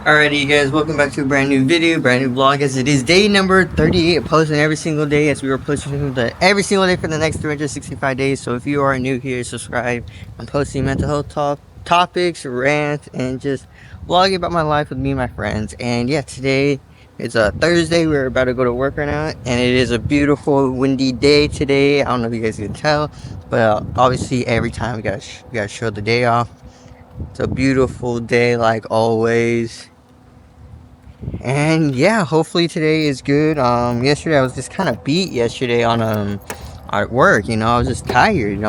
Alrighty, you guys, welcome back to a brand new video, brand new vlog. As it is day number 38, posting every single day, as we were posting every single day for the next 365 days. So if you are new here, subscribe. I'm posting mental health topics, rants, and just vlogging about my life with me and my friends. And yeah, today it's a Thursday. We're about to go to work right now, and it is a beautiful, windy day today. I don't know if you guys can tell, but obviously every time we gotta show the day off. It's a beautiful day, like always. And yeah, hopefully today is good. Yesterday I was just kind of beat yesterday on at work. I was just tired.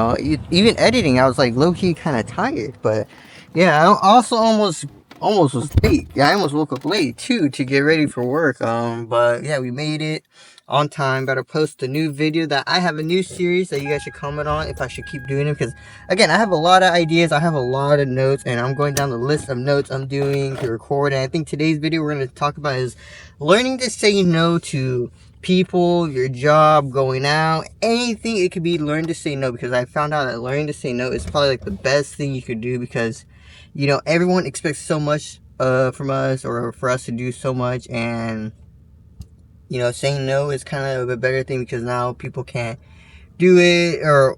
Even editing, I was like low key kind of tired. But yeah, I also almost was late. Yeah, I almost woke up late too to get ready for work. But yeah, we made it on time. About to post a new video that I have a new series that you guys should comment on if I should keep doing it, because again, I have a lot of ideas, I have a lot of notes, and I'm going down the list of notes I'm doing to record. And I think today's video we're going to talk about is learning to say no to people, your job, going out, anything. It could be learn to say no, because I found out that learning to say no is probably like the best thing you could do, because everyone expects so much from us, or for us to do so much. And saying no is kind of a better thing, because now people can't do it or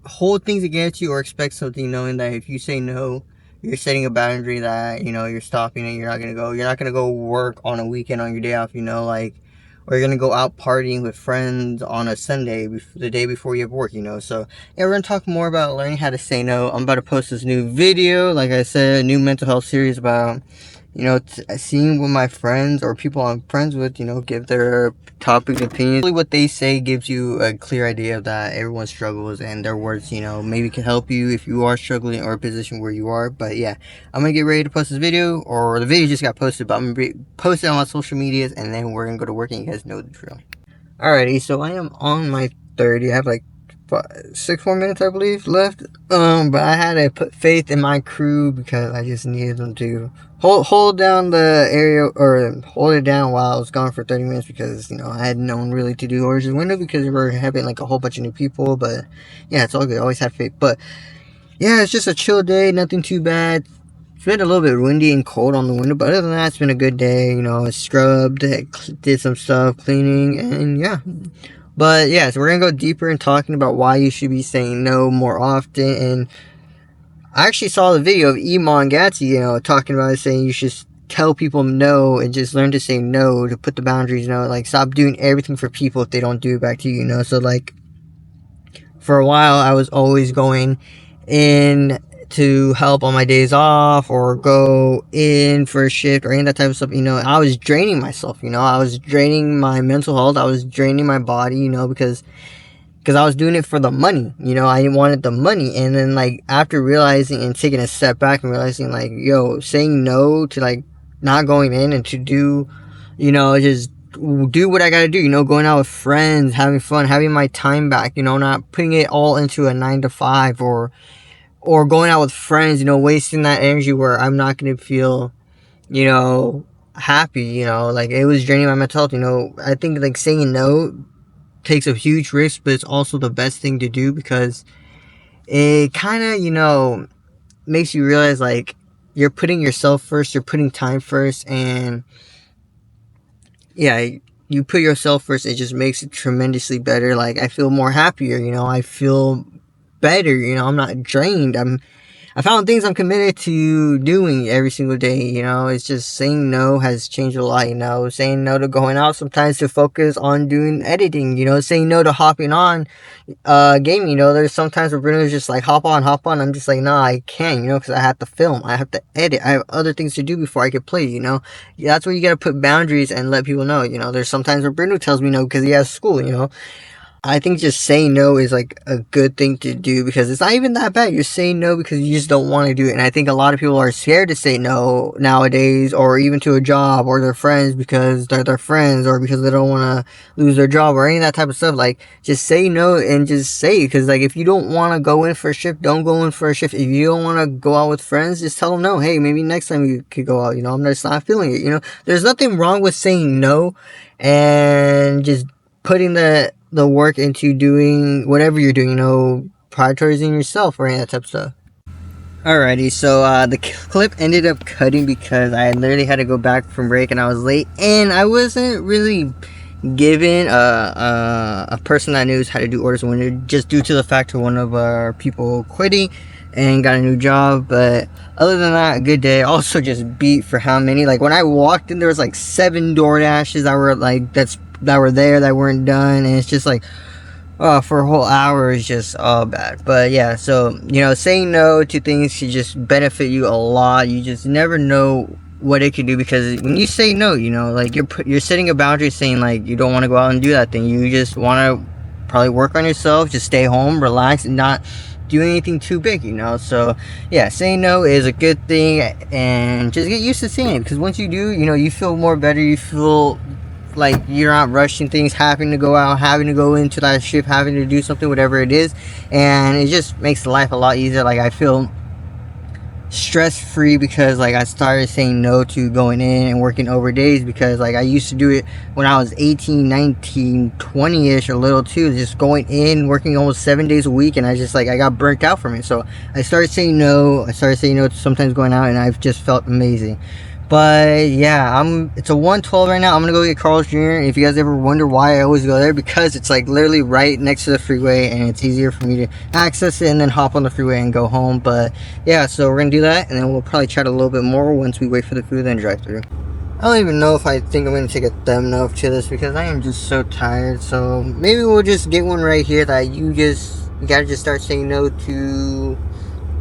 hold things against you or expect something, knowing that if you say no, you're setting a boundary that you're stopping it. You're not gonna go work on a weekend on your day off, or you're gonna go out partying with friends on a Sunday, the day before you have work. So yeah, we're gonna talk more about learning how to say no. I'm about to post this new video, like I said, a new mental health series about seeing what my friends or people I'm friends with, give their topic opinions. Really, what they say gives you a clear idea of that everyone struggles, and their words, maybe can help you if you are struggling or a position where you are. But yeah, I'm gonna get ready to post this video, or the video just got posted, but I'm gonna post it on my social medias, and then we're gonna go to work, and you guys know the drill. Alrighty, so I am on my 30. I have like 6 more minutes, I believe, left. But I had to put faith in my crew, because I just needed them to hold down the area, or hold it down while I was gone for 30 minutes, because I had no one really to do orders in the window, because we were having like a whole bunch of new people. But yeah, it's all good. Always have faith. But yeah, it's just a chill day, nothing too bad. It's been a little bit windy and cold on the window, but other than that, it's been a good day. I scrubbed, did some stuff, cleaning, and yeah. But yeah, so we're gonna go deeper in talking about why you should be saying no more often. And I actually saw the video of Iman Gadzhi, talking about it, saying you should tell people no and just learn to say no, to put the boundaries, like stop doing everything for people if they don't do it back to you, So like, for a while, I was always going in to help on my days off, or go in for a shift, or any of that type of stuff. I was draining myself. I was draining my mental health. I was draining my body. Because I was doing it for the money. I wanted the money. And then like, after realizing and taking a step back and realizing like, saying no to like not going in, and to do, just do what I gotta do, going out with friends, having fun, having my time back, not putting it all into a 9 to 5, or going out with friends, wasting that energy where I'm not going to feel, happy, like it was draining my mental health. I think like saying no takes a huge risk, but it's also the best thing to do, because it kind of, makes you realize like you're putting yourself first, you're putting time first, and yeah, you put yourself first, it just makes it tremendously better. Like I feel more happier, I feel better, I'm not drained. I found things I'm committed to doing every single day. It's just saying no has changed a lot. Saying no to going out sometimes to focus on doing editing. Saying no to hopping on gaming. There's sometimes where Bruno's just like hop on. I'm just like, nah, I can't. Because I have to film, I have to edit, I have other things to do before I can play. That's where you gotta put boundaries and let people know. There's sometimes where Bruno tells me no because he has school. I think just saying no is like a good thing to do, because it's not even that bad. You're saying no because you just don't want to do it. And I think a lot of people are scared to say no nowadays, or even to a job or their friends, because they're their friends, or because they don't want to lose their job, or any of that type of stuff. Like, just say no and just say it. Because like, if you don't want to go in for a shift, don't go in for a shift. If you don't want to go out with friends, just tell them no. Hey, maybe next time you could go out. I'm just not feeling it. There's nothing wrong with saying no, and just putting the work into doing whatever you're doing, prioritizing yourself, or any of that type of stuff. Alrighty, so the clip ended up cutting because I literally had to go back from break and I was late, and I wasn't really given a person that knows how to do orders when just due to the fact of one of our people quitting and got a new job. But other than that, a good day. Also just beat for how many, like when I walked in there was like 7 door dashes that were like that were there that weren't done, and it's just like for a whole hour is just all bad. But yeah, so saying no to things can just benefit you a lot. You just never know what it could do, because when you say no, like you're setting a boundary, saying like you don't want to go out and do that thing. You just want to probably work on yourself, just stay home, relax, and not do anything too big, so yeah, saying no is a good thing, and just get used to saying it, because once you do, you feel more better. You feel like you're not rushing things, having to go out, having to go into that shift, having to do something, whatever it is, and it just makes life a lot easier. Like I feel stress free because like I started saying no to going in and working over days, because like I used to do it when I was 18, 19, 20ish, a little too, just going in working almost 7 days a week, and I just like I got burnt out from it. So I started saying no to sometimes going out, and I've just felt amazing. But yeah, it's a 112 right now. I'm gonna go get Carl's Jr. If you guys ever wonder why I always go there, because it's like literally right next to the freeway, and it's easier for me to access it and then hop on the freeway and go home. But yeah, so we're gonna do that, and then we'll probably chat a little bit more once we wait for the food and drive through. I don't even know if I think I'm gonna take a thumbnail to this, because I am just so tired. So maybe we'll just get one right here that you gotta just start saying no to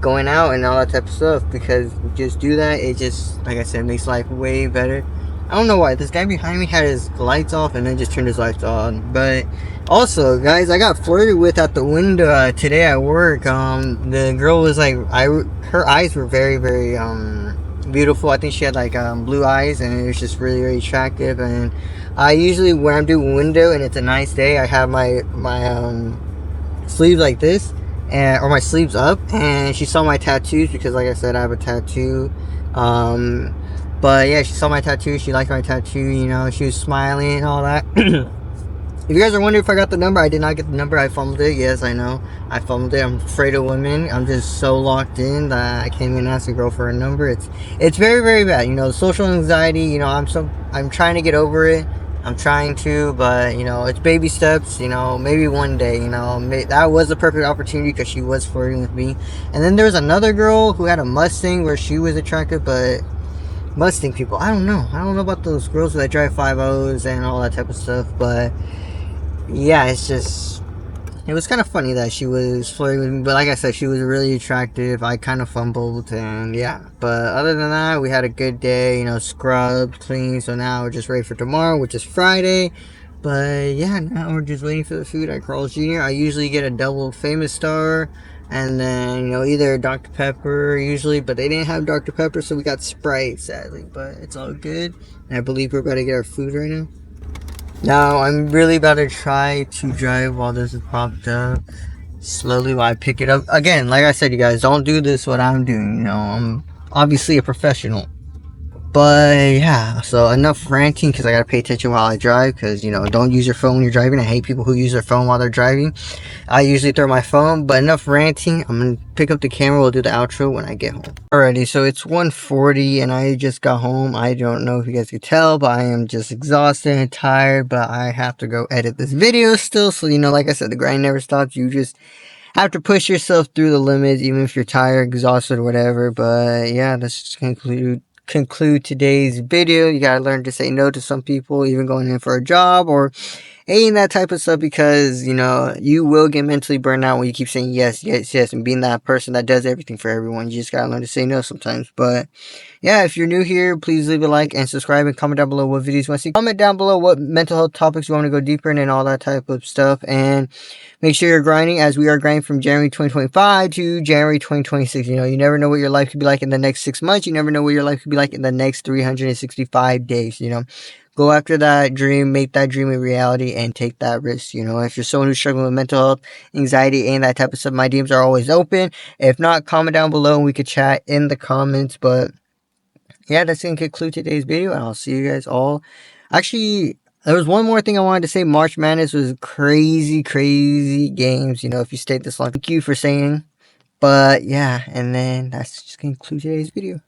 going out and all that type of stuff, because just do that. It just, like I said, makes life way better. I don't know why this guy behind me had his lights off and then just turned his lights on. But also, guys, I got flirted with at the window today at work. The girl was like, her eyes were very, very beautiful. I think she had like blue eyes, and it was just really, really attractive. And I usually, when I'm doing window and it's a nice day, I have my sleeves like this, or my sleeves up, and she saw my tattoos, because like I said, I have a tattoo. But yeah, she saw my tattoo, she liked my tattoo, she was smiling and all that. If you guys are wondering if I got the number, I did not get the number. I fumbled it. Yes, I know, I fumbled it. I'm afraid of women. I'm just so locked in that I can't even ask a girl for a number. It's very, very bad. Social anxiety. I'm trying to get over it. I'm trying to, but it's baby steps. Maybe one day. That was a perfect opportunity, because she was flirting with me. And then there was another girl who had a Mustang where she was attractive, but Mustang people, I don't know about those girls that drive 5.0s and all that type of stuff. But yeah, it was kind of funny that she was flirting with me, but like I said, she was really attractive. I kind of fumbled, and yeah. But other than that, we had a good day, scrubbed, clean. So now we're just ready for tomorrow, which is Friday. But yeah, now we're just waiting for the food at Carl's Jr. I usually get a double Famous Star, and then, either Dr. Pepper usually, but they didn't have Dr. Pepper, so we got Sprite, sadly. But it's all good, and I believe we're about to get our food right now. Now, I'm really about to try to drive while this is popped up. Slowly while I pick it up. Again, like I said, you guys, don't do this what I'm doing. I'm obviously a professional. But yeah, so enough ranting, because I gotta pay attention while I drive, because don't use your phone when you're driving. I hate people who use their phone while they're driving. I usually throw my phone, but enough ranting. I'm gonna pick up the camera. We'll do the outro when I get home. Alrighty, so it's 1:40 and I just got home. I don't know if you guys can tell, but I am just exhausted and tired, but I have to go edit this video still. So like I said, the grind never stops. You just have to push yourself through the limits, even if you're tired, exhausted, or whatever. But yeah, let's just conclude today's video. You gotta learn to say no to some people, even going in for a job or any that type of stuff, because you will get mentally burned out when you keep saying yes, yes, yes, and being that person that does everything for everyone. You just gotta learn to say no sometimes. But yeah, if you're new here, please leave a like and subscribe, and comment down below what videos you want to see. Comment down below what mental health topics you want to go deeper in and all that type of stuff. And make sure you're grinding, as we are grinding from January 2025 to January 2026. You never know what your life could be like in the next 6 months. You never know what your life could be like in the next 365 days. Go after that dream, make that dream a reality, and take that risk. If you're someone who's struggling with mental health, anxiety, and that type of stuff, my DMs are always open. If not, comment down below and we could chat in the comments. But yeah, that's going to conclude today's video, and I'll see you guys all. Actually, there was one more thing I wanted to say. March Madness was crazy, crazy games. If you stayed this long, thank you for saying But yeah, and then that's just gonna conclude today's video.